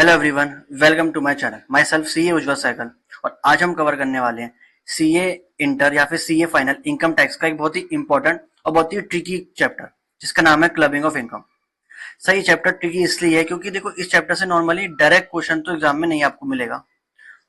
Hello everyone, welcome to my channel. Myself CA Ujjwal Sehgal. और आज हम कवर करने वाले हैं सीए इंटर या फिर सीए फाइनल इनकम टैक्स का एक बहुत ही इंपॉर्टेंट और बहुत ही ट्रिकी चैप्टर, जिसका नाम है क्लबिंग ऑफ इनकम। सही, चैप्टर ट्रिकी इसलिए है क्योंकि देखो, इस चैप्टर से नॉर्मली डायरेक्ट क्वेश्चन तो एग्जाम में नहीं आपको मिलेगा,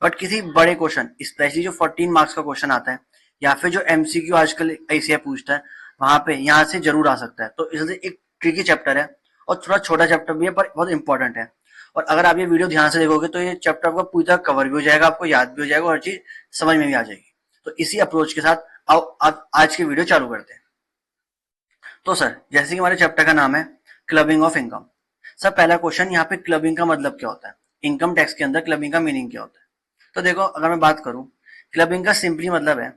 बट किसी बड़े क्वेश्चन, स्पेशली जो 14 मार्क्स का क्वेश्चन आता है या फिर जो एमसीक्यू आजकल ऐसे पूछता है, वहां पे यहाँ से जरूर आ सकता है। तो इसलिए एक ट्रिकी चैप्टर है और थोड़ा छोटा चैप्टर भी है, पर बहुत इंपॉर्टेंट है। और अगर आप ये वीडियो ध्यान से देखोगे तो ये चैप्टर आपका पूरी तरह कवर भी हो जाएगा, आपको याद भी हो जाएगा और हर चीज समझ में भी आ जाएगी। तो इसी अप्रोच के साथ आओ आप आज की वीडियो चालू करते हैं। तो सर, जैसे कि हमारे चैप्टर का नाम है क्लबिंग ऑफ इनकम। सर, पहला क्वेश्चन यहाँ पे, क्लबिंग का मतलब क्या होता है? इनकम टैक्स के अंदर क्लबिंग का मीनिंग क्या होता है? तो देखो, अगर मैं बात करूं, क्लबिंग का सिंपली मतलब है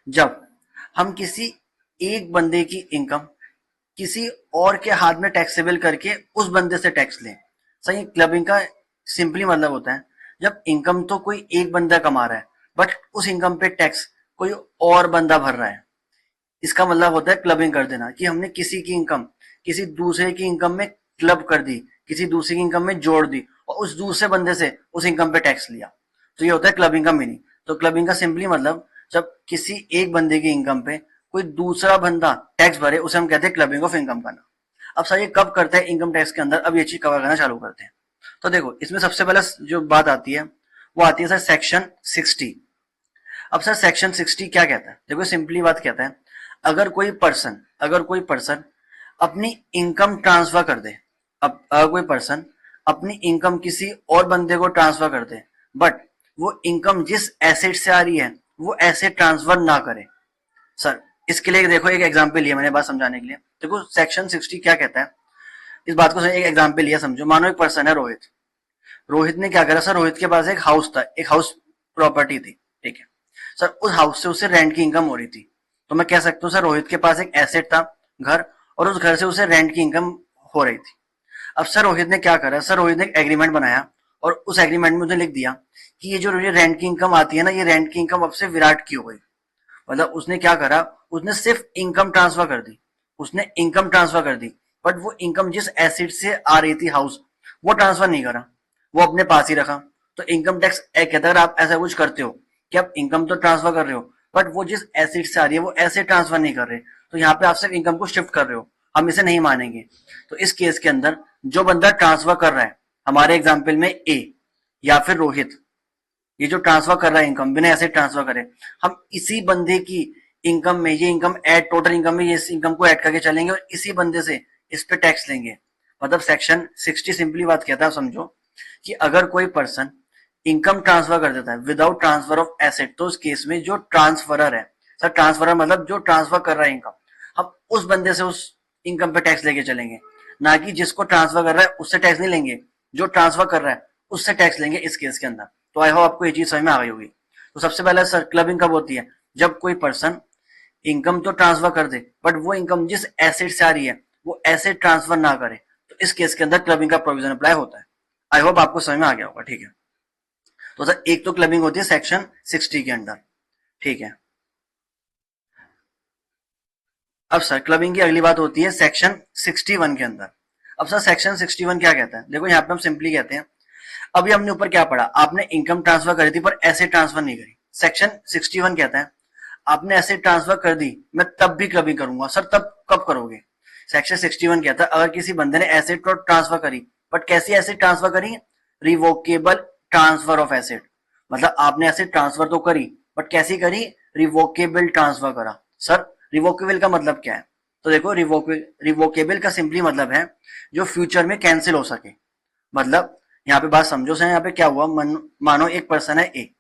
जब हम किसी एक बंदे की इनकम किसी और के हाथ में टैक्सेबल करके उस बंदे से टैक्स लें। सही, क्लबिंग का सिंपली मतलब होता है जब इनकम तो कोई एक बंदा कमा रहा है, बट उस इनकम पे टैक्स कोई और बंदा भर रहा है। इसका मतलब होता है क्लबिंग कर देना, कि हमने किसी की इनकम किसी दूसरे की इनकम में क्लब कर दी, किसी दूसरे की इनकम में जोड़ दी और उस दूसरे बंदे से उस इनकम पे टैक्स लिया। तो ये होता है क्लबिंग का मीनिंग। तो क्लबिंग का सिंपली मतलब जब किसी एक बंदे की इनकम पे कोई दूसरा बंदा टैक्स भरे, उसे हम कहते हैं क्लबिंग ऑफ इनकम करना। अब सर, ये कब करते हैं इनकम टैक्स के अंदर? अब ये चीज कवर करना चालू करते हैं। तो देखो, इसमें सबसे पहले जो बात आती है वो आती है सर सेक्शन 60। अब सर, सेक्शन 60 क्या कहता है? देखो, सिंपली बात कहता है, अगर कोई पर्सन अपनी इनकम ट्रांसफर कर दे, अब अगर कोई पर्सन अपनी इनकम किसी और बंदे को ट्रांसफर कर दे, बट वो इनकम जिस एसेट से आ रही है वो एसेट ट्रांसफर ना करे। सर, इसके लिए देखो, एक एग्जांपल लिया मैंने बात समझाने के लिए। देखो, सेक्शन 60 क्या कहता है, इस बात को एक एग्जांपल लिया, समझो। मानो एक पर्सन है रोहित। रोहित ने क्या करा सर, रोहित के पास एक हाउस था, एक हाउस प्रॉपर्टी थी, ठीक है सर। उस हाउस से उसे रेंट की इनकम हो रही थी। तो मैं कह सकता हूँ सर, रोहित के पास एक एसेट था, घर, और उस घर से उसे रेंट की इनकम हो रही थी। अब सर, रोहित ने क्या करा सर, रोहित ने एक एग्रीमेंट बनाया और उस एग्रीमेंट में उसने लिख दिया कि ये जो रेंट की इनकम आती है ना, ये रेंट की इनकम अब से विराट की हो गई। मतलब उसने क्या करा, उसने सिर्फ इनकम ट्रांसफर कर दी, उसने इनकम ट्रांसफर कर दी, बट वो इनकम जिस एसिड से आ रही थी हाउस, वो ट्रांसफर नहीं करा, वो अपने पास ही रखा। तो इनकम टैक्स एक कहता है, अगर आप ऐसा कुछ करते हो कि आप इनकम तो ट्रांसफर कर रहे हो, बट वो जिस एसिड से आ रही है वो एसिड ट्रांसफर नहीं कर रहे, तो यहाँ पे आप सिर्फ इनकम को शिफ्ट कर रहे हो, हम इसे नहीं मानेंगे। तो इस केस के अंदर जो बंदा ट्रांसफर कर रहा है, हमारे एग्जाम्पल में ए या फिर रोहित, ये जो ट्रांसफर कर रहा है इनकम बिना एसेट ट्रांसफर करे, हम इसी बंदे की इनकम में ये इनकम ऐड, टोटल इनकम में ये इनकम को ऐड करके चलेंगे और इसी बंदे से इस पे टैक्स लेंगे। मतलब सेक्शन 60 सिंपली बात कहता है, समझो कि अगर कोई पर्सन इनकम ट्रांसफर कर देता है विदाउट ट्रांसफर ऑफ एसेट, तो उस केस में जो ट्रांसफरर है, सर ट्रांसफरर मतलब जो ट्रांसफर कर रहा है इनकम, हम उस बंदे से उस इनकम पे टैक्स लेके चलेंगे, ना कि जिसको ट्रांसफर कर रहा है उससे टैक्स नहीं लेंगे, जो ट्रांसफर कर रहा है उससे टैक्स लेंगे इस केस के अंदर। तो आई होप आपको ये चीज समझ में आ गई होगी। तो सबसे पहले सर, क्लबिंग कब होती है? जब कोई पर्सन इनकम तो ट्रांसफर कर दे, बट वो इनकम जिस एसेट से आ रही है वो एसेट ट्रांसफर ना करे, तो इस केस के अंदर क्लबिंग का प्रोविजन अप्लाई होता है। आई होप आपको समझ में आ गया होगा, ठीक है। तो सर, एक तो क्लबिंग होती है सेक्शन 60 के अंदर, ठीक है। अब सर, क्लबिंग की अगली बात होती है सेक्शन 61 के अंदर। अब सर, सेक्शन 61 क्या कहता है? देखो, यहाँ पे हम सिंपली कहते हैं, अभी हमने ऊपर क्या पढ़ा, आपने इनकम ट्रांसफर करी थी पर एसेट ट्रांसफर नहीं करी। सेक्शन 61 कहता है, आपने एसेट ट्रांसफर कर दी, मैं तब भी क्लबिंग करूंगा। सर, तब कब करोगे? सेक्शन 61 कहता है, अगर किसी बंदे ने एसेट तो ट्रांसफर करी, बट कैसी एसेट ट्रांसफर करी? Revocable transfer of asset. मतलब आपने एसेट ट्रांसफर तो करी, बट कैसी करी? रिवोकेबल ट्रांसफर करा। सर, रिवोकेबल का मतलब क्या है? तो देखो, रिवोकेबल का सिंपली मतलब है जो फ्यूचर में कैंसिल हो सके। मतलब यहाँ पे बात समझो सर, यहाँ पे क्या हुआ, मानो एक पर्सन है ए,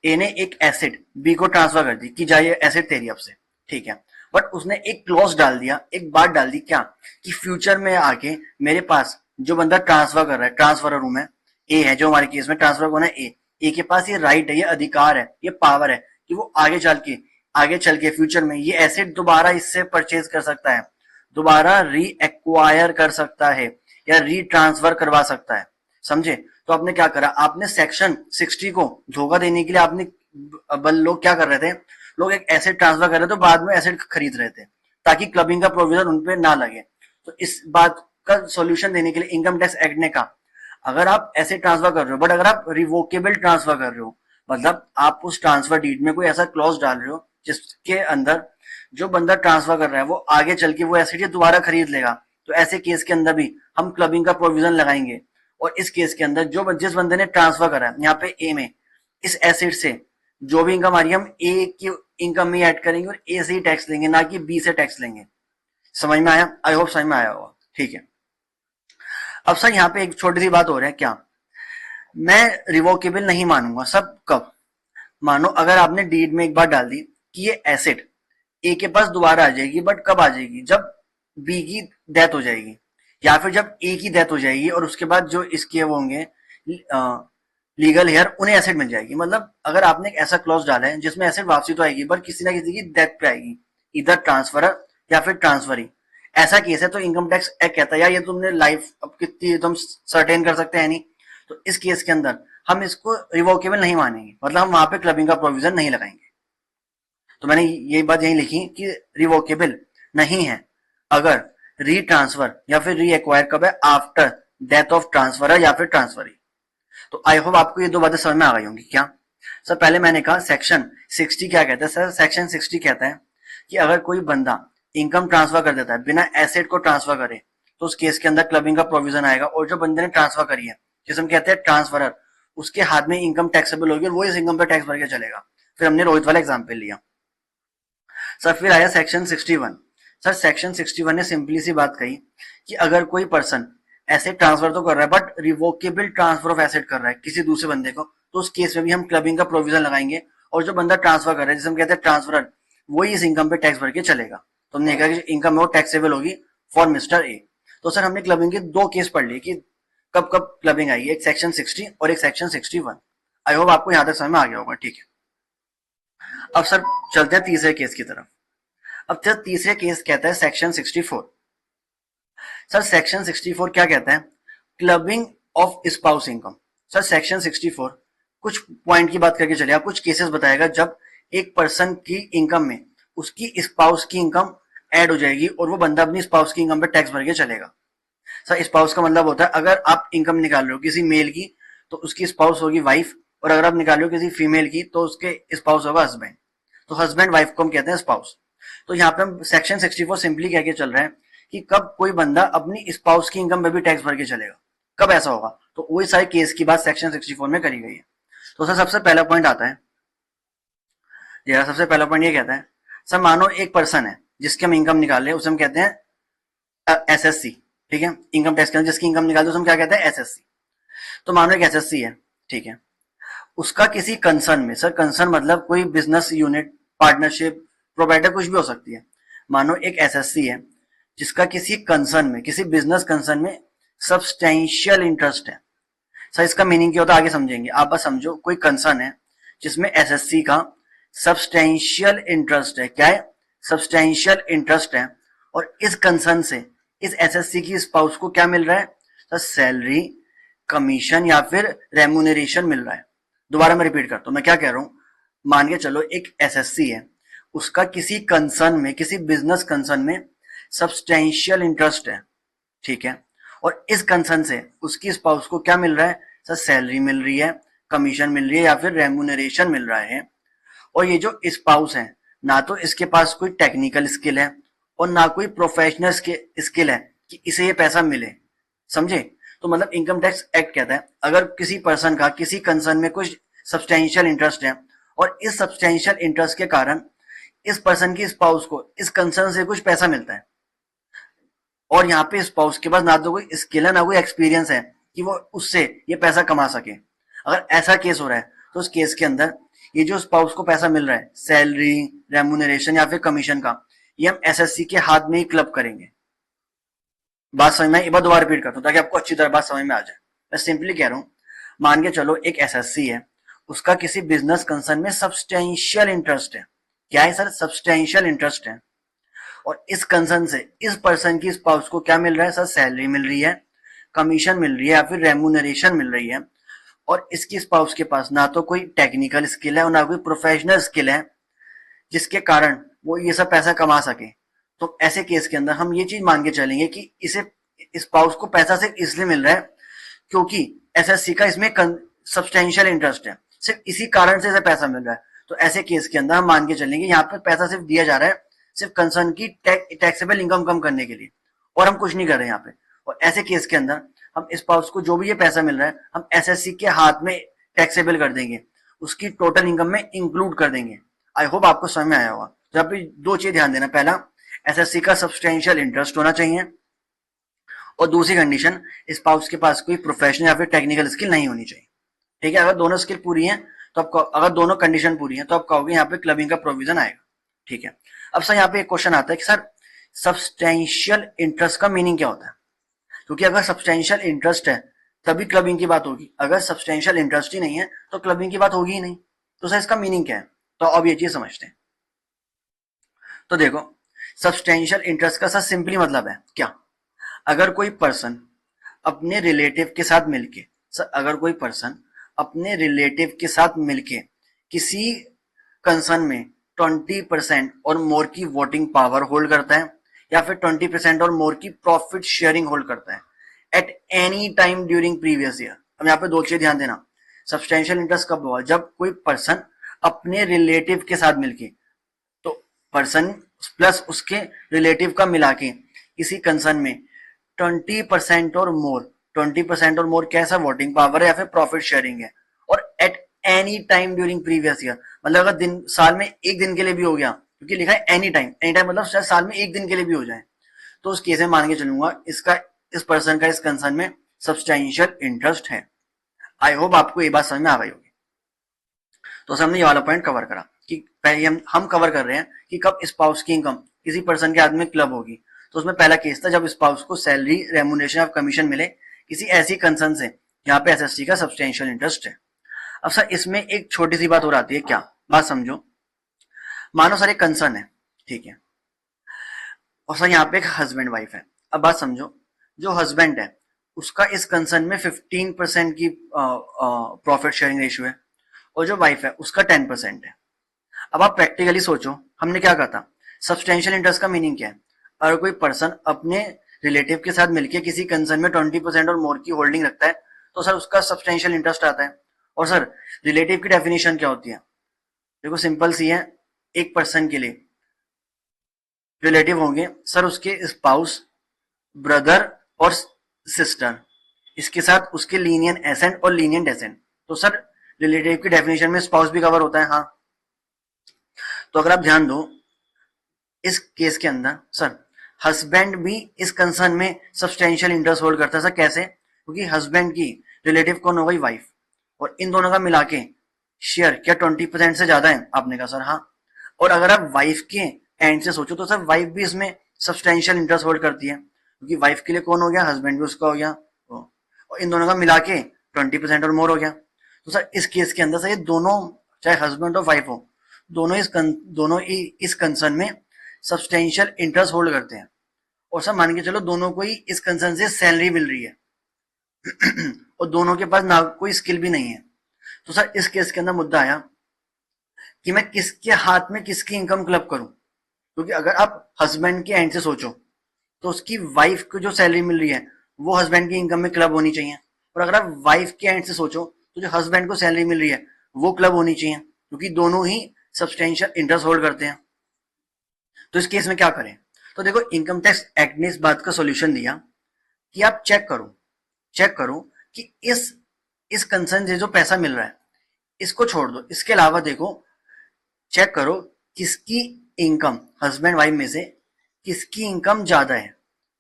ए ने एक एसेट बी को ट्रांसफर कर दी कि जाइए एसेट तेरी अब से, ठीक है। बट उसने एक क्लॉज डाल दिया, एक बात डाल दी, क्या कि फ्यूचर में आके मेरे पास जो बंदा ट्रांसफर कर रहा है, ट्रांसफर रूम है, ए है, जो हमारे केस में ट्रांसफर होना है ए के पास ये राइट है, ये अधिकार है, ये पावर है कि वो आगे चल के फ्यूचर में ये एसेट दोबारा इससे परचेज कर सकता है, दोबारा री एक्वायर कर सकता है या री ट्रांसफर करवा सकता है। समझे? तो आपने क्या करा, आपने सेक्शन 60 को धोखा देने के लिए आपने, लोग क्या कर रहे थे, लोग एक एसेट ट्रांसफर कर रहे थे तो बाद में एसेट खरीद रहे थे ताकि क्लबिंग का प्रोविजन उनपे ना लगे। तो इस बात का सॉल्यूशन देने के लिए इनकम टैक्स एक्ट ने कहा, अगर आप ऐसे ट्रांसफर कर रहे हो बट अगर आप रिवोकेबल ट्रांसफर कर रहे हो, मतलब आप उस ट्रांसफर डीड में कोई ऐसा क्लॉज डाल रहे हो जिसके अंदर जो बंदा ट्रांसफर कर रहा है वो आगे चल के वो एसेट दोबारा खरीद लेगा, तो ऐसे केस के अंदर भी हम क्लबिंग का प्रोविजन लगाएंगे। और इस केस के अंदर जो जिस बंदे ने ट्रांसफर करा है यहाँ पे ए में, इस एसेट से जो भी इनकम आ रही है हम ए की इनकम में ऐड करेंगे और ए से ही टैक्स लेंगे, ना कि बी से टैक्स लेंगे। समझ में आया? आई होप समझ में आया होगा। ठीक है, अब सर यहाँ पे एक छोटी सी बात हो रहा है, क्या मैं रिवोकेबल नहीं मानूंगा सब कब? मानो अगर आपने डीड में एक बार डाल दी कि ये एसेट ए के पास दोबारा आ जाएगी, बट कब आ जाएगी? जब बी की डेथ हो जाएगी या फिर जब ए की डेथ हो जाएगी और उसके बाद जो इसके वो होंगे लीगल हेयर उन्हें एसेट मिल जाएगी। मतलब अगर आपने एक ऐसा क्लॉज डाला है जिसमें एसेट वापसी तो आएगी बट किसी ना किसी की डेथ पे आएगी, इधर ट्रांसफरर या फिर ट्रांसफरी, ऐसा केस है तो इनकम टैक्स एक्ट कहता है यार ये तुमने लाइफ अब कितनी तुम सर्टेन कर सकते हैं नहीं, तो इस केस के अंदर हम इसको रिवोकेबल नहीं मानेंगे, मतलब हम वहां पे क्लबिंग का प्रोविजन नहीं लगाएंगे। तो मैंने ये बात यही लिखी कि रिवोकेबल नहीं है अगर रीट्रांसफर या फिर री एक्वायर कब है? आफ्टर डेथ ऑफ ट्रांसफरर या फिर ट्रांसफरी। तो आई होप आपको ये दो बातें समझ में आ गई होंगी। क्या सर, पहले मैंने कहा सेक्शन 60 क्या कहता है? सर सेक्शन 60 कहता है कि अगर कोई बंदा इनकम ट्रांसफर कर देता है बिना एसेट को ट्रांसफर करे तो उस केस के अंदर क्लबिंग का प्रोविजन आएगा, और जो बंदे ने ट्रांसफर करी है जिसे हम कहते हैं ट्रांसफरर, उसके हाथ में इनकम टैक्सेबल होगी और वो इस इनकम पे टैक्स भर के चलेगा। फिर हमने रोहित वाला एग्जाम्पल लिया। सर फिर आया सेक्शन 61। सर सेक्शन 61 ने सिंपली सी बात कही कि अगर कोई पर्सन एसेट ट्रांसफर तो कर रहा है but revocable transfer of asset कर रहा है किसी दूसरे बंदे को, तो उस केस में भी हम क्लबिंग का प्रोविजन लगाएंगे और जो बंदा ट्रांसफर कर रहा है जिसे हम कहते हैं ट्रांसफरर, वही इस इनकम पे टैक्स भर के चलेगा। तो हमने कहा कि इनकम है वो टैक्सेबल होगी फॉर मिस्टर ए। तो सर हमने क्लबिंग के दो केस पढ़ लिए कि कब कब क्लबिंग आएगी, एक सेक्शन 60 और एक सेक्शन 61। आई होप आपको यहां तक समझ में आ गया होगा। ठीक है, अब सर चलते हैं तीसरे केस की तरफ। अब सर तीसरे केस कहता है सेक्शन 64। सर सेक्शन 64 क्या कहता है? Clubbing of spouse income. Sir section 64 कुछ पॉइंट की बात करके चले, आप कुछ केसेस बताएगा जब एक पर्सन की इनकम में उसकी स्पाउस की इनकम ऐड हो जाएगी और वो बंदा अपनी स्पाउस की इनकम पे टैक्स भर के चलेगा। सर स्पाउस का मतलब होता है अगर आप इनकम निकाल रहे हो किसी मेल की तो उसकी स्पाउस होगी वाइफ, और अगर आप निकाल रहे हो किसी फीमेल की तो उसके स्पाउस होगा हस्बैंड। तो हस्बैंड वाइफ को हम कहते हैं स्पाउस। तो यहाँ पे हम सेक्शन 64 सिंपली कह के चल रहे हैं कि कब कोई बंदा अपनी स्पाउस की इनकम में भी टैक्स भर के चलेगा, कब ऐसा होगा? तो वही सारे केस की बात सेक्शन 64 में करी गई है। तो सर सबसे पहला पॉइंट आता है, सबसे पहला पॉइंट ये कहता है, सर मानो एक पर्सन है जिसके हम इनकम निकाल रहे हैं उसे हम कहते हैं एसएससी। ठीक है, इनकम टैक्स के अंदर जिसकी इनकम निकालते हैं हम क्या कहते हैं? एसएससी। तो मानो एक एसएससी है, ठीक है, उसका किसी कंसर्न में, सर कंसर्न मतलब कोई बिजनेस यूनिट, पार्टनरशिप, प्रोवाइडर कुछ भी हो सकती है। मानो एक एसएससी है जिसका किसी कंसर्न में, किसी बिजनेस कंसर्न में सब्सटेंशियल इंटरेस्ट है। सर इसका मीनिंग क्या होता है आगे समझेंगे, आप बस समझो कोई कंसर्न है जिसमें एसएससी का सब्सटेंशियल इंटरेस्ट है। क्या है? सब्सटेंशियल इंटरेस्ट है। और इस कंसर्न से इस एसएससी की स्पाउस को क्या मिल रहा है? सर सैलरी, कमीशन या फिर रेम्यूनरेशन मिल रहा है। दोबारा मैं रिपीट करता हूं, मैं क्या कह रहा हूं, मान के चलो एक एसएससी है, उसका किसी कंसर्न में, किसी बिजनेस कंसर्न में सब्सटेंशियल इंटरेस्ट है, ठीक है, और इस कंसर्न से उसकी स्पाउस को क्या मिल रहा है? सर सैलरी मिल रही है, कमीशन मिल रही है या फिर रेम्यूनरेशन मिल रहा है। और ये जो स्पाउस है ना तो इसके पास कोई टेक्निकल स्किल है और ना कोई प्रोफेशनल स्किल है कि इसे ये पैसा मिले। समझे? तो मतलब इनकम टैक्स एक्ट कहता है अगर किसी पर्सन का किसी कंसर्न में कुछ सब्सटेंशियल इंटरेस्ट है और इस सब्सटेंशियल इंटरेस्ट के कारण इस पर्सन की स्पाउस को इस कंसर्न से कुछ पैसा मिलता है, और यहाँ पे स्पाउस के पास ना तो कोई स्किल है ना कोई एक्सपीरियंस है कि वो उससे ये पैसा कमा सके, अगर ऐसा केस हो रहा है तो उस केस के अंदर ये जो स्पाउस को पैसा मिल रहा है, सैलरी, रेम्यूनरेशन या फिर कमीशन का, ये हम एसएससी के हाथ में ही क्लब करेंगे। बात समझ में? एक बार दोबारा रिपीट करता हूँ ताकि आपको अच्छी तरह बात समझ में आ जाए। मैं सिंपली कह रहा हूँ, मान के चलो एक एसएससी है, उसका किसी बिजनेस कंसर्न में सब्सटेंशियल इंटरेस्ट है। क्या है सर? सब्सटेंशियल इंटरेस्ट है। और इस कंसर्न से इस पर्सन की स्पाउस को क्या मिल रहा है? सर सैलरी मिल रही है, कमीशन मिल रही है या फिर रेम्यूनरेशन मिल रही है, और इसकी स्पाउस के पास ना तो कोई टेक्निकल स्किल है और ना कोई प्रोफेशनल स्किल है जिसके कारण वो ये सब पैसा कमा सके। तो ऐसे केस के अंदर हम ये चीज मान के चलेंगे कि इसे स्पाउस को पैसा सिर्फ इसलिए मिल रहा है क्योंकि एसएससी का इसमें सब्सटेंशियल इंटरेस्ट है, सिर्फ इसी कारण से इसे पैसा मिल रहा है। तो ऐसे केस के अंदर हम मान के चलेंगे यहाँ पे पैसा सिर्फ दिया जा रहा है सिर्फ कंसर्न की टैक्सेबल इनकम कम करने के लिए, और हम कुछ नहीं कर रहे हैं यहाँ पे। और ऐसे केस के अंदर हम स्पाउस को जो भी ये पैसा मिल रहा है हम एसएससी के हाथ में टैक्सेबल कर देंगे, उसकी टोटल इनकम में इंक्लूड कर देंगे। आई होप आपको समझ में आया होगा। तो यहाँ पे दो चीज ध्यान देना, पहला एसएससी का सब्सटेंशियल इंटरेस्ट होना चाहिए, और दूसरी कंडीशन स्पाउस के पास कोई प्रोफेशनल या फिर टेक्निकल स्किल नहीं होनी चाहिए। ठीक है, अगर दोनों स्किल पूरी है तो आप, अगर दोनों कंडीशन पूरी है तो आप कहोगे यहाँ पे क्लबिंग का प्रोविजन आएगा। ठीक है, अब सर यहाँ पे एक क्वेश्चन आता है कि सर सब्सटेंशियल इंटरेस्ट का मीनिंग क्या होता है, क्योंकि अगर सब्सटेंशियल इंटरेस्ट है तभी क्लबिंग की बात होगी, अगर सब्सटेंशियल इंटरेस्ट ही नहीं है तो क्लबिंग की बात होगी ही नहीं। तो सर इसका मीनिंग क्या है, तो अब ये चीज समझते हैं। तो देखो, सब्सटेंशियल इंटरेस्ट का सर सिंपली मतलब है क्या, अगर कोई पर्सन अपने रिलेटिव के साथ मिलके, सर अगर कोई पर्सन अपने रिलेटिव के साथ मिलके किसी कंसर्न में 20% और मोर की वोटिंग पावर होल्ड करता है, या फिर 20% और मोर की प्रॉफिट शेयरिंग होल्ड करता है at any time during previous year. अब यहाँ पे दो चीज ध्यान देना, सब्सटेंशियल इंटरेस्ट कब हुआ, जब कोई पर्सन अपने रिलेटिव के साथ मिलके, तो पर्सन प्लस उसके रिलेटिव का मिला के किसी कंसर्न में 20% और मोर, 20% और मोर कैसा वोटिंग पावर है या फिर प्रॉफिट शेयरिंग है, और at any time during previous year, मतलब अगर दिन साल में एक दिन के लिए भी हो गया, क्योंकि लिखा है एनी टाइम, एनी टाइम मतलब शायद साल में एक दिन के लिए भी हो जाए, तो उस केस में मान के चलूंगा इसका, इस पर्सन का इस कंसर्न में सब्सटेंशियल इंटरेस्ट है। आई होप आपको ये बात समझ में आ गई होगी। तो हमने ये वाला पॉइंट कवर करा कि पहले हम कवर कर रहे हैं कि कब स्पाउस की इनकम किसी पर्सन के हाथ में क्लब होगी। तो उसमें पहला केस था जब स्पाउस को सैलरी, रेम्युनरेशन ऑफ कमीशन मिले किसी ऐसी कंसर्न से जहां पे एसएससी का सब्सटेंशियल इंटरेस्ट है। अब सर इसमें एक छोटी सी बात और आती है, क्या बात समझो, मानो सर एक कंसर्न है, ठीक है, और सर यहाँ पे एक हस्बैंड वाइफ है। अब बात समझो, जो हस्बैंड है उसका इस कंसर्न में 15% की प्रॉफिट शेयरिंग रेशियो है, और जो वाइफ है उसका 10% है। अब आप प्रैक्टिकली सोचो, हमने क्या कहा था, सब्सटेंशियल इंटरेस्ट का मीनिंग क्या है, अगर कोई पर्सन अपने रिलेटिव के साथ मिलकर किसी कंसर्न में 20% और मोर की होल्डिंग रखता है तो सर उसका सब्सटेंशियल इंटरेस्ट आता है। और सर रिलेटिव की डेफिनेशन क्या होती है, देखो सिंपल सी है, एक पर्सन के लिए रिलेटिव होंगे सर उसके स्पाउस, ब्रदर और सिस्टर, इसके साथ उसके लीनियन एसेंट और लीनियन डेसेंट। तो सर रिलेटिव की डेफिनेशन में स्पाउस भी कवर होता है, हाँ। तो अगर आप ध्यान दो इस केस के अंदर सर हस्बैंड भी इस कंसर्न में सब्सटेंशियल इंटरेस्ट होल्ड करता है। सर कैसे, क्योंकि हस्बैंड की रिलेटिव कौन हो गई, वाइफ, और इन दोनों का मिला के शेयर क्या 20% से ज्यादा है, आपने कहा सर हाँ। और अगर आप वाइफ के एंड से सोचो तो सर वाइफ भी इसमें सब्सटेंशियल इंटरेस्ट होल्ड करती है, क्योंकि वाइफ के लिए कौन हो गया, हस्बैंड भी उसका हो गया, और इन दोनों का मिला के 20% और मोर हो गया। तो सर इस केस के अंदर सर ये दोनों, चाहे हस्बैंड और वाइफ हो, दोनों ही इस कंसर्न में सब्सटेंशियल इंटरेस्ट होल्ड करते हैं। और सर मान के चलो दोनों को ही इस कंसर्न से सैलरी मिल रही है और दोनों के पास ना कोई स्किल भी नहीं है। तो सर इस केस के अंदर मुद्दा आया कि मैं किसके हाथ में किसकी इनकम क्लब करूं, क्योंकि अगर आप हस्बैंड के एंड से सोचो तो उसकी वाइफ को जो सैलरी मिल रही है वो हस्बैंड की इनकम में क्लब होनी चाहिए, और अगर आप वाइफ के एंड से सोचो तो जो हस्बैंड को सैलरी मिल रही है वो क्लब होनी चाहिए, क्योंकि दोनों ही सब्सटेंशियल इंटरेस्ट होल्ड करते हैं। तो इस केस में क्या करें, तो देखो इनकम टैक्स एक्ट ने इस बात का सॉल्यूशन दिया कि आप चेक करो कि इस कंसर्न से जो पैसा मिल रहा है इसको छोड़ दो, इसके अलावा देखो चेक करो किसकी इनकम, हस्बैंड वाइफ में से किसकी इनकम ज्यादा है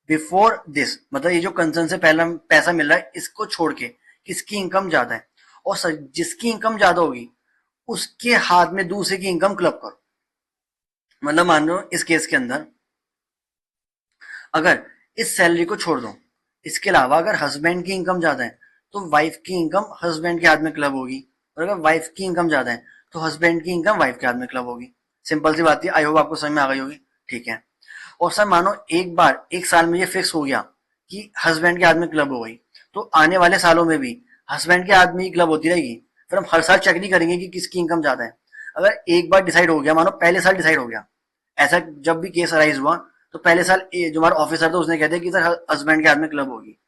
बिफोर दिस, मतलब ये जो कंसर्न से पहला पैसा मिल रहा है इसको छोड़ के किसकी इनकम ज्यादा है, और जिसकी इनकम ज्यादा होगी उसके हाथ में दूसरे की इनकम क्लब करो। मतलब मान लो इस केस के अंदर अगर इस सैलरी को छोड़ दो, इसके अलावा अगर हस्बैंड की इनकम ज्यादा है तो वाइफ की इनकम हस्बैंड के हाथ में क्लब होगी, और अगर वाइफ की इनकम ज्यादा है तो हस्बैंड की इनकम वाइफ के हाथ में क्लब होगी। सिंपल सी बात है, आई होप आपको समझ में आ गई होगी, ठीक है। और सर मानो एक बार एक साल में ये फिक्स हो गया कि हस्बैंड के हाथ में क्लब हो गई, तो आने वाले सालों में भी हस्बैंड के हाथ में ही क्लब होती रहेगी, फिर हम हर साल चेक नहीं करेंगे कि किसकी इनकम ज्यादा है। अगर एक बार डिसाइड हो गया, मानो पहले साल डिसाइड हो गया, ऐसा जब भी केस अराइज हुआ तो पहले साल जो हमारा ऑफिसर था उसने कह दिया कि सर हस्बैंड के हाथ में क्लब होगी,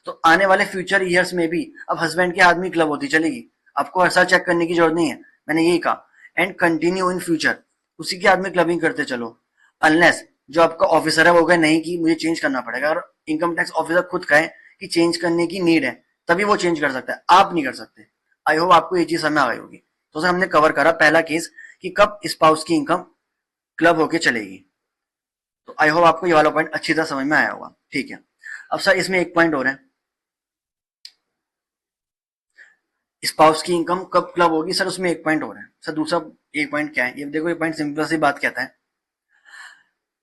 तो आने वाले फ्यूचर ईयर्स में भी अब हस्बैंड के हाथ में क्लब होती चलेगी, आपको हर साल चेक करने की जरूरत नहीं है, मैंने यही कहा। एंड कंटिन्यू इन फ्यूचर उसी के हाथ में क्लबिंग करते चलो, अनलेस जो आपका ऑफिसर है वो कहे नहीं कि मुझे चेंज करना पड़ेगा। अगर इनकम टैक्स ऑफिसर खुद कहे कि चेंज करने की नीड है तभी वो चेंज कर सकता है, आप नहीं कर सकते। आई होप आपको ये चीज समझ आ गई होगी। तो सर हमने कवर करा पहला केस कि कब स्पाउस की इनकम क्लब होके चलेगी। तो आई होप आपको ये वाला पॉइंट अच्छी तरह समझ में आया होगा। ठीक है, अब सर इसमें एक पॉइंट और है, स्पाउस की इनकम कब क्लब होगी। सर उसमें एक पॉइंट और है। सर दूसरा एक पॉइंट क्या है, ये देखो, ये पॉइंट सिंपल सी बात कहता है।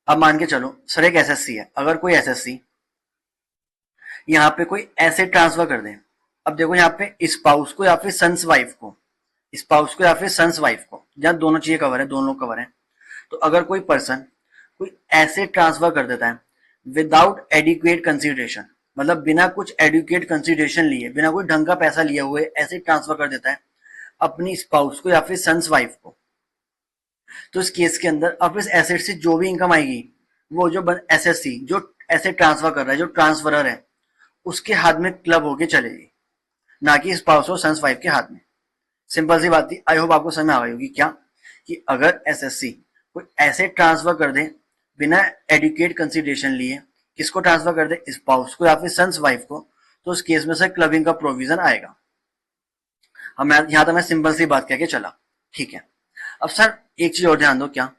अब मान के चलो सर एक एसएससी है, अगर कोई एसएससी यहाँ पे कोई एसेट ट्रांसफर कर दे। अब देखो यहाँ पे स्पाउस को या फिर सन्स वाइफ को, स्पाउस को या फिर सन्स वाइफ को, जहाँ दोनों चीजें कवर है, दोनों लोग कवर है। तो अगर कोई पर्सन कोई एसेट ट्रांसफर कर देता है विदाउट एडिक्वेट कंसिडरेशन, मतलब बिना कुछ एडुकेट कंसिडरेशन लिए, बिना कोई ढंग का पैसा लिए हुए एसेट ट्रांसफर कर देता है अपनी स्पाउस को या फिर सन्स वाइफ को, तो इस केस के अंदर अब इस एसेट से जो भी इनकम आएगी वो जो एसएससी जो एसेट ट्रांसफर कर रहा है, जो ट्रांसफरर है, उसके हाथ में क्लब होके चलेगी, ना कि स्पाउस और सन्स वाइफ के हाथ में। सिंपल सी बात थी, आई होप आपको समझ में आ गई होगी क्या, कि अगर एसएससी कोई एसेट ट्रांसफर कर दे बिना एडुकेट कंसिडरेशन लिए, किसको ट्रांसफर कर दे, स्पाउस को या फिर सन्स वाइफ को, तो उस केस में से क्लबिंग का प्रोविजन आएगा। हम यहां तक मैं सिंपल सी बात कह के चला। ठीक है, अब सर एक चीज और ध्यान दो, क्या,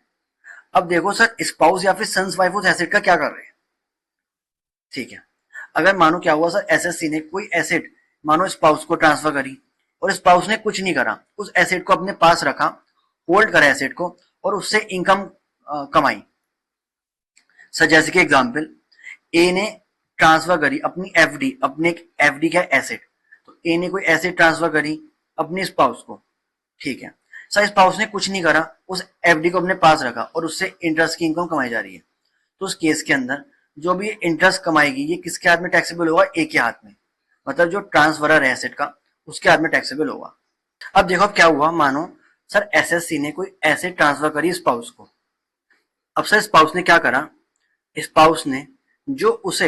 अब देखो सर स्पाउस या फिर सन्स वाइफ उस एसेट का क्या कर रहे हैं। ठीक है, अगर मानो क्या हुआ सर, एसएससी ने कोई एसेट मानो स्पाउस को ट्रांसफर करी और स्पाउस ने कुछ नहीं करा, उस एसेट को अपने पास रखा, होल्ड करा एसेट को और उससे इनकम कमाई। सर जैसे कि एग्जांपल, ए ने ट्रांसफर करी अपनी एफडी, अपने एफडी का एसेट, तो ए ने कोई एसेट ट्रांसफर करी अपने स्पाउस को। ठीक है सर, स्पाउस ने कुछ नहीं करा, उस एफडी को अपने पास रखा और उससे इंटरेस्ट की इनकम कमाई जा रही है, तो उस केस के अंदर जो भी इंटरेस्ट कमाएगी ये किसके हाथ में टैक्सेबल होगा, ए के हाथ में, मतलब जो ट्रांसफरर है एसेट का उसके हाथ में टैक्सेबल होगा। अब देखो अब क्या हुआ, मानो सर एसएससी ने कोई एसेट ट्रांसफर करी स्पाउस को। अब सर स्पाउस ने क्या करा, स्पाउस ने जो उसे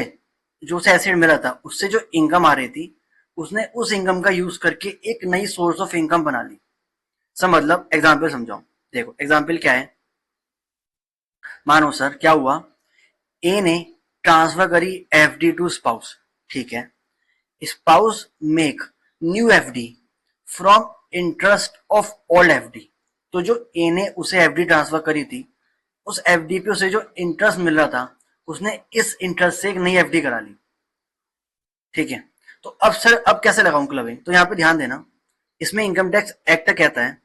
एसेट मिला था उससे जो इनकम आ रही थी, उसने उस इनकम का यूज करके एक नई सोर्स ऑफ इनकम बना ली। सर मतलब एग्जाम्पल समझाओ, देखो एग्जाम्पल क्या है, मानो सर क्या हुआ, ए ने ट्रांसफर करी एफडी टू स्पाउस। ठीक है, spouse make new FD from interest of old FD, तो जो ए ने उसे एफडी ट्रांसफर करी थी उस एफडी पे उसे जो इंटरेस्ट मिल रहा था उसने इस इंटरेस्ट से एक नई एफडी करा ली। ठीक है, तो अब सर अब कैसे लगाऊं क्लबिंग, तो यहाँ पे ध्यान देना, इसमें इनकम टैक्स एक्ट कहता है,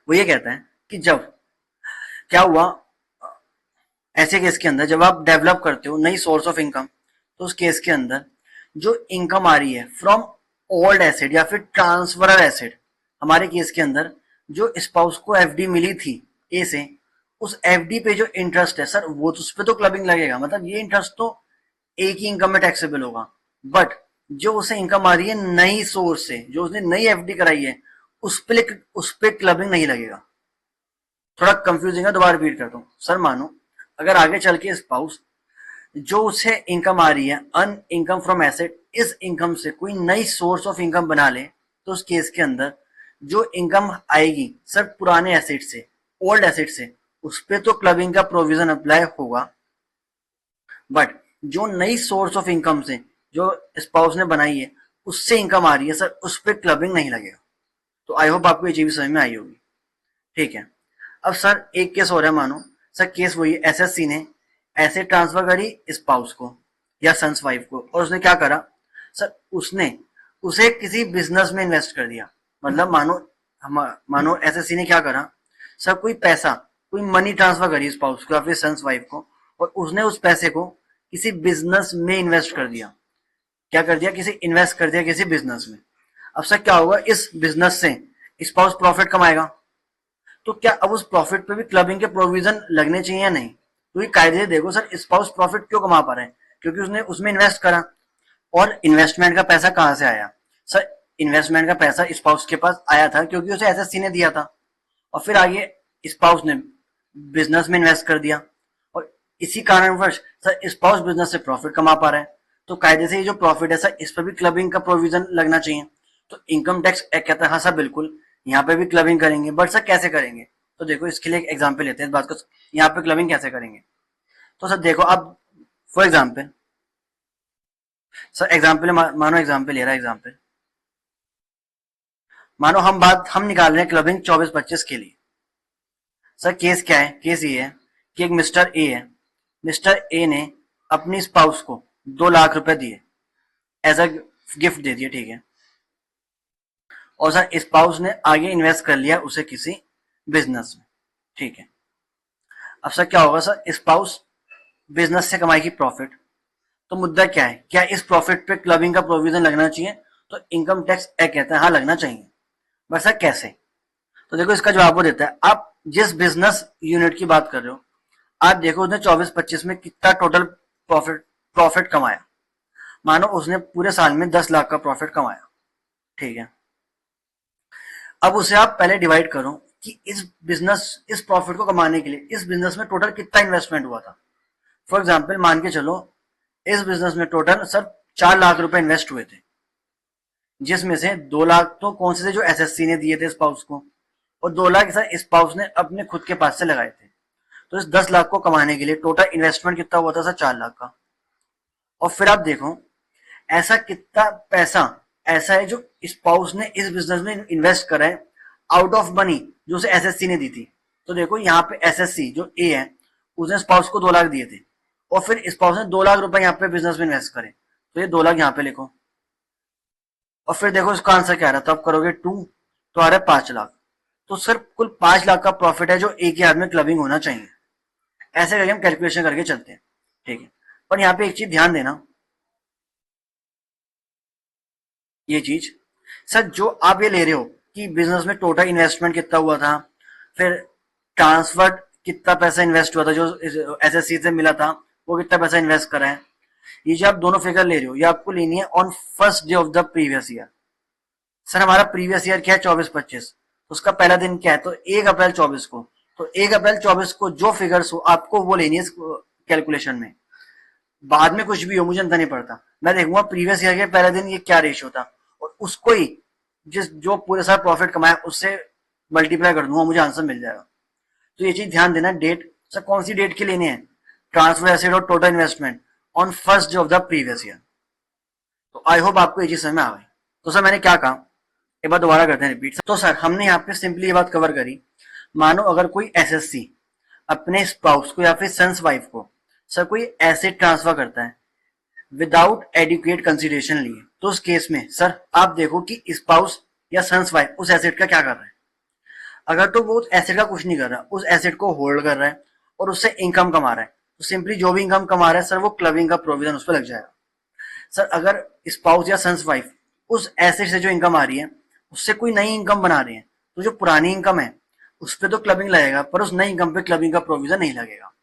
वो ये कहता है कि जब क्या हुआ, ऐसे केस के अंदर जब आप डेवलप करते हो नई सोर्स ऑफ इनकम, तो उस केस के अंदर जो इनकम आ रही है फ्रॉम ओल्ड एसेट या फिर ट्रांसफरर एसेट, हमारे केस के अंदर जो स्पाउस को एफडी मिली थी ए से, उस एफडी पे जो इंटरेस्ट है सर वो उस पे तो क्लबिंग लगेगा, मतलब ये इंटरेस्ट तो ए की इनकम में टैक्सेबल होगा, बट जो उसे इनकम आ रही है नई सोर्स से, जो उसने नई एफडी कराई है, उस पे क्लबिंग नहीं लगेगा। थोड़ा कंफ्यूजिंग है, दोबारा रिपीट करता हूँ। सर मानो अगर आगे चल के स्पाउस जो उसे इनकम आ रही है अन इनकम फ्रॉम एसेट, इस इनकम से कोई नई सोर्स ऑफ इनकम बना ले, तो उस केस के अंदर जो इनकम आएगी सर पुराने एसेट से, ओल्ड एसेट से, उस पे तो क्लबिंग का प्रोविजन अप्लाई होगा, बट जो नई सोर्स ऑफ इनकम से जो स्पाउस ने बनाई है उससे इनकम आ रही है सर, उस पर क्लबिंग नहीं लगेगा। तो आई होप आपको ये चीज समझ में आई होगी। ठीक है, अब सर एक केस हो रहा है, मानो सर केस वही एसएससी ने ऐसे ट्रांसफर करी स्पाउस को या सन्स वाइफ को, और उसने क्या करा सर, उसने उसे किसी बिजनेस में इन्वेस्ट कर दिया। मतलब मानो एसएससी ने क्या करा सर, कोई पैसा, कोई मनी ट्रांसफर करी स्पाउस को या फिर सन्स वाइफ को, और उसने उस पैसे को किसी बिजनेस में इन्वेस्ट कर दिया। क्या कर दिया, किसी इन्वेस्ट कर दिया किसी बिजनेस में। अब सर क्या होगा, इस बिजनेस से स्पाउस प्रॉफिट कमाएगा, तो क्या अब उस प्रॉफिट पे भी क्लबिंग के प्रोविजन लगने चाहिए या नहीं, क्योंकि कायदे से देखो सर स्पाउस प्रॉफिट क्यों कमा पा रहे हैं, क्योंकि उसने उसमें इन्वेस्ट करा, और इन्वेस्टमेंट का पैसा कहां से आया सर, इन्वेस्टमेंट का पैसा स्पाउस के पास आया था क्योंकि उसे एसएससी ने दिया था, और फिर आगे स्पाउस ने बिजनेस में इन्वेस्ट कर दिया, इसी कारणवश सर स्पाउस बिजनेस से प्रॉफिट कमा पा रहा है, तो कायदे से ये जो प्रॉफिट है सर इस पर भी क्लबिंग का प्रोविजन लगना चाहिए। तो इनकम टैक्स एक्ट कहता है हाँ सर बिल्कुल यहाँ पे भी क्लबिंग करेंगे, बट सर कैसे करेंगे? तो देखो इसके लिए एक एग्जाम्पल लेते हैं इस बात को, यहाँ पे क्लबिंग कैसे करेंगे। तो सर देखो अब फॉर एग्जाम्पल, सर एग्जाम्पल मानो एग्जाम्पल ले रहा है एग्जाम्पल, मानो हम निकाल रहे हैं क्लबिंग 24-25 के लिए। सर केस क्या है? केस ये है कि एक मिस्टर ए है, मिस्टर ए ने अपनी स्पाउस को 2 लाख रुपए दिए, एज अ गिफ्ट दे दिए, ठीक है। और सर स्पाउस ने आगे इन्वेस्ट कर लिया उसे किसी बिजनेस में, ठीक है। अब सर क्या होगा? सर स्पाउस बिजनेस से कमाएगी प्रॉफिट, तो मुद्दा क्या है, क्या इस प्रॉफिट पे क्लबिंग का प्रोविजन लगना चाहिए? तो इनकम टैक्स एक्ट कहता है हाँ लगना चाहिए। बट सर कैसे? तो देखो इसका जवाब वो देता है, आप जिस बिजनेस यूनिट की बात कर रहे हो, आप देखो उसने 24-25 में कितना टोटल प्रॉफिट कमाया। मानो उसने पूरे साल में 10 लाख का प्रॉफिट कमाया, ठीक है। अब उसे आप पहले डिवाइड करो कि इस प्रॉफिट को कमाने के लिए इस बिजनेस में टोटल कितना इन्वेस्टमेंट हुआ था। फॉर एग्जाम्पल मान के चलो इस बिजनेस में टोटल सर 4 लाख रुपए इन्वेस्ट हुए थे, जिसमें से 2 लाख तो कौन से थे जो एसएससी ने दिए थे स्पाउस को, और 2 लाख सर स्पाउस ने अपने खुद के पास से लगाए थे। तो इस 10 लाख को कमाने के लिए टोटल इन्वेस्टमेंट कितना हुआ था सर? 4 लाख का। और फिर आप देखो ऐसा कितना पैसा ऐसा है जो स्पाउस ने इस बिजनेस में इन्वेस्ट करा है आउट ऑफ मनी जो उसे एसएससी ने दी थी। तो देखो यहाँ पे एसएससी जो ए है उसने स्पाउस को 2 लाख दिए थे, और फिर स्पाउस ने 2 लाख रुपए यहाँ पे बिजनेस में इन्वेस्ट करे, तो ये 2 लाख यहाँ पे लिखो। और फिर देखो इसका आंसर क्या आ रहा है, तो आप करोगे 2 तो आ रहा है 5 लाख। तो सर कुल 5 लाख का प्रॉफिट है जो एक ही आदमी क्लबिंग होना चाहिए। ऐसे करके हम कैलकुलेशन करके चलते हैं, ठीक है। पर यहाँ पे एक चीज ध्यान देना, ये चीज सर जो आप ये ले रहे हो कि बिजनेस में टोटल इन्वेस्टमेंट कितना हुआ था, फिर ट्रांसफर कितना पैसा इन्वेस्ट हुआ था जो एसएससी से मिला था, वो कितना पैसा इन्वेस्ट करा है, ये जो आप दोनों फिगर ले रहे हो ये आपको लेनी है on first day of the previous year. Sir हमारा प्रीवियस ईयर क्या है? 24-25, उसका पहला दिन क्या है? तो 1 अप्रैल 24 को। तो 1 अप्रैल 24 को जो फिगर्स हो आपको वो लेनी है कैलकुलेशन में। बाद में कुछ भी हो मुझे अंतर नहीं पड़ता, मैं देखूंगा प्रीवियस ईयर के पहले दिन ये क्या रेशियो था, और उसको ही जिस जो पूरे साल प्रॉफिट कमाया उससे मल्टीप्लाई कर दूंगा, मुझे आंसर मिल जाएगा। तो ये चीज ध्यान देना, डेट सर कौन सी डेट की लेनी है? ट्रांसफर एसेट और total investment on first day of the previous year. तो आई होप आपको ये चीज समझ में आ गई। तो सर मैंने क्या कहा, एक बार दोबारा करते हैं रिपीट। तो सर हमने यहाँ पे सिंपली ये बात कवर करी, मानो अगर कोई एसएससी अपने स्पाउस को या फिर सन्स वाइफ को सर कोई एसेट ट्रांसफर करता है विदाउट एडुकेट कंसिडरेशन लिए, तो उस केस में सर आप देखो कि स्पाउस या सन्स वाइफ उस एसेट का क्या कर रहा है। अगर तो वो उस एसेट का कुछ नहीं कर रहा, उस एसेट को होल्ड कर रहा है और उससे इनकम कमा रहा है, तो सिंपली जो भी इनकम कमा रहा है सर वो क्लबिंग का प्रोविजन उस पर लग जाएगा। सर अगर स्पाउस या सन्स वाइफ उस एसेट से जो इनकम आ रही है उससे कोई नई इनकम बना रहे हैं, तो जो पुरानी इनकम है उस पर तो क्लबिंग लगेगा, पर उस नई इनकम पे क्लबिंग का प्रोविजन नहीं लगेगा।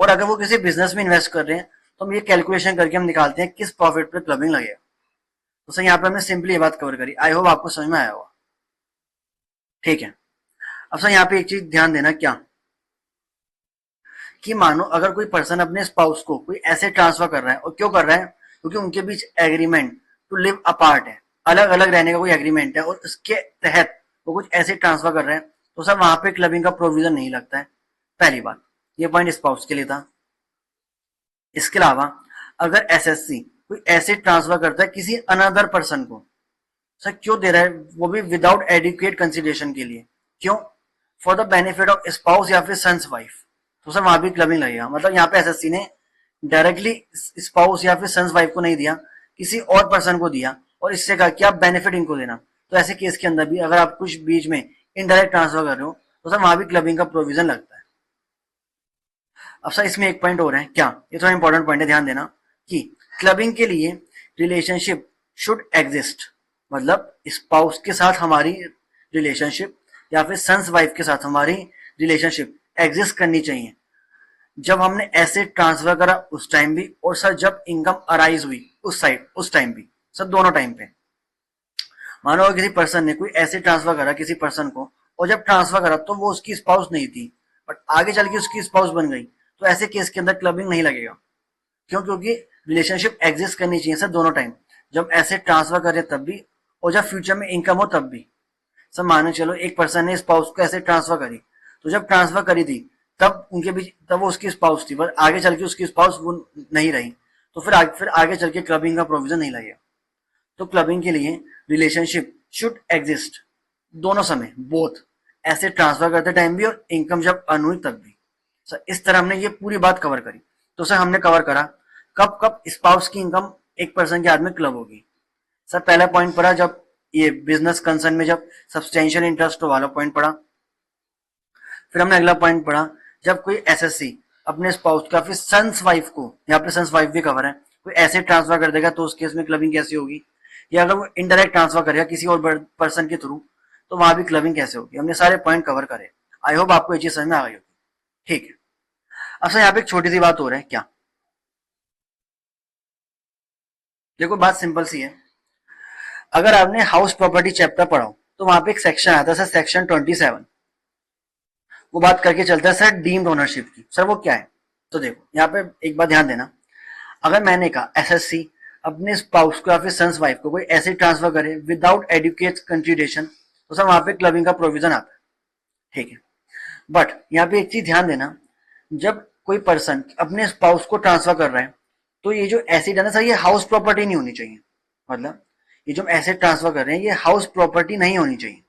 और अगर वो किसी बिजनेस में इन्वेस्ट कर रहे हैं तो हम ये कैलकुलेशन करके हम निकालते हैं किस प्रॉफिट पे क्लबिंग लगेगा। तो सर यहाँ पे हमने सिंपली ये बात कवर करी, आई होप आपको समझ में आया होगा, ठीक है। अब सर यहाँ पे एक चीज ध्यान देना, क्या कि मानो अगर कोई पर्सन अपने स्पाउस को कोई एसेट ट्रांसफर कर रहा है, और क्यों कर रहा है? क्योंकि उनके बीच एग्रीमेंट टू लिव अपार्ट है, अलग अलग रहने का कोई एग्रीमेंट है, और उसके तहत वो कुछ एसेट ट्रांसफर कर रहे हैं, तो सर वहां पे क्लबिंग का प्रोविजन नहीं लगता है। पहली बात, ये पॉइंट स्पाउस के लिए था। इसके अलावा अगर एसएससी कोई एसेट ट्रांसफर करता है किसी अनदर पर्सन को, सर क्यों दे रहा है? वो भी विदाउट एडुकेट कंसिडरेशन के लिए, क्यों? For the benefit of spouse या फिर सन्स वाइफ, तो सर वहां भी क्लबिंग लगेगा। मतलब यहाँ पे एसएससी ने डायरेक्टली स्पाउस या फिर सन्स वाइफ को नहीं दिया, किसी और पर्सन को दिया, और इससे कहा कि आप बेनिफिट इनको देना। तो ऐसे केस के अंदर भी अगर आप कुछ बीच में इनडायरेक्ट ट्रांसफर कर रहे हो तो सर वहां भी क्लबिंग का प्रोविजन लगता है। अब सर इसमें एक पॉइंट और है, क्या? ये थोड़ा इंपॉर्टेंट पॉइंट है, ध्यान देना कि क्लबिंग के लिए रिलेशनशिप शुड एग्जिस्ट, मतलब स्पाउस के साथ हमारी रिलेशनशिप या फिर सन्स वाइफ के साथ हमारी रिलेशनशिप एग्जिस्ट करनी चाहिए, जब हमने एसेट ट्रांसफर करा उस टाइम भी, और सर जब इनकम अराइज हुई उस टाइम भी, सर दोनों टाइम पे। मानो अगर किसी पर्सन ने कोई एसेट ट्रांसफर करा किसी पर्सन को, और जब ट्रांसफर करा तो वो उसकी स्पाउस नहीं थी, बट आगे चल के उसकी स्पाउस बन गई, तो ऐसे केस के अंदर क्लबिंग नहीं लगेगा। क्यों? क्योंकि रिलेशनशिप एग्जिस्ट करनी चाहिए सर दोनों टाइम, जब एसेट ट्रांसफर करे तब भी और जब फ्यूचर में इनकम हो तब भी। सर मानो चलो एक पर्सन ने स्पाउस को एसेट ट्रांसफर करी, तो जब ट्रांसफर करी थी तब उनके बीच, तब वो उसकी स्पाउस थी, पर आगे चल के उसकी स्पाउस वो नहीं रही, तो फिर आगे चल के क्लबिंग का प्रोविजन नहीं लगेगा। तो क्लबिंग के लिए रिलेशनशिप शुड एग्जिस्ट दोनों समय, बोथ एसेट ट्रांसफर करते टाइम भी और इनकम जब अर्न हुई तब भी। सर इस तरह हमने ये पूरी बात कवर करी। तो सर हमने कवर करा कब कब स्पाउस की इनकम एक पर्सन के हाथ में क्लब होगी। सर पहला पॉइंट पढ़ा जब ये बिजनेस कंसर्न में जब सब्सटेंशियल इंटरेस्ट वाला पॉइंट पढ़ा। फिर हमने अगला पॉइंट पढ़ा जब कोई एसएससी अपने स्पाउस का फिर सन्स वाइफ को, यहाँ पे सन्स वाइफ भी कवर है, कोई एसेट ट्रांसफर कर देगा तो उस केस में क्लबिंग कैसी होगी, या अगर वो इनडायरेक्ट ट्रांसफर करेगा किसी और पर्सन के थ्रू तो वहां भी क्लबिंग कैसे होगी। हमने सारे पॉइंट कवर करे। आई होप आपको ये चीज समझ में आ गई होगी। ठीक है, अब सर यहाँ पे एक छोटी सी बात हो रहा है। क्या? देखो बात सिंपल सी है। अगर आपने हाउस प्रॉपर्टी चैप्टर पढ़ा हो तो वहां पे एक सेक्शन आता है सर, सेक्शन 27। वो बात करके चलता है सर डीम्ड ओनरशिप की। सर वो क्या है? तो देखो यहाँ पे एक बात ध्यान देना, अगर मैंने कहा एसएससी अपने स्पाउस को या फिर सन्स वाइफ को कोई ऐसे ट्रांसफर करे विदाउट एडुकेट कंसिडरेशन, तो सर वहां पे क्लबिंग का प्रोविजन आता है। ठीक है, बट यहाँ पे एक चीज ध्यान देना, जब कोई पर्सन अपने स्पाउस को ट्रांसफर कर रहा है तो ये जो एसेट है ना सर, ये हाउस प्रॉपर्टी नहीं होनी चाहिए। मतलब ये जो एसेट ट्रांसफर कर रहे हैं ये हाउस प्रॉपर्टी नहीं होनी चाहिए।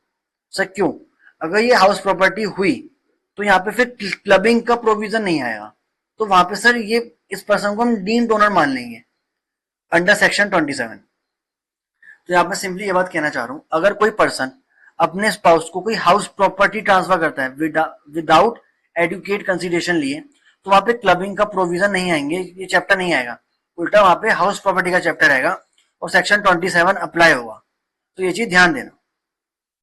सर क्यों? अगर ये हाउस प्रॉपर्टी हुई तो यहाँ पे फिर क्लबिंग का प्रोविजन नहीं आएगा, तो वहां पे सर ये इस पर्सन को हम डीम्ड ओनर मान लेंगे अंडर सेक्शन 27। तो यहाँ पे सिंपली ये बात कहना चाह रहा हूं, अगर कोई पर्सन अपने स्पाउस को कोई हाउस प्रॉपर्टी ट्रांसफर करता है विदाउट एडुकेट कंसिडरेशन लिए, तो वहां पे क्लबिंग का प्रोविजन नहीं आएंगे, ये चैप्टर नहीं आएगा, उल्टा वहां पे हाउस प्रॉपर्टी का चैप्टर आएगा और सेक्शन 27 अप्लाई होगा। तो ये चीज ध्यान देना।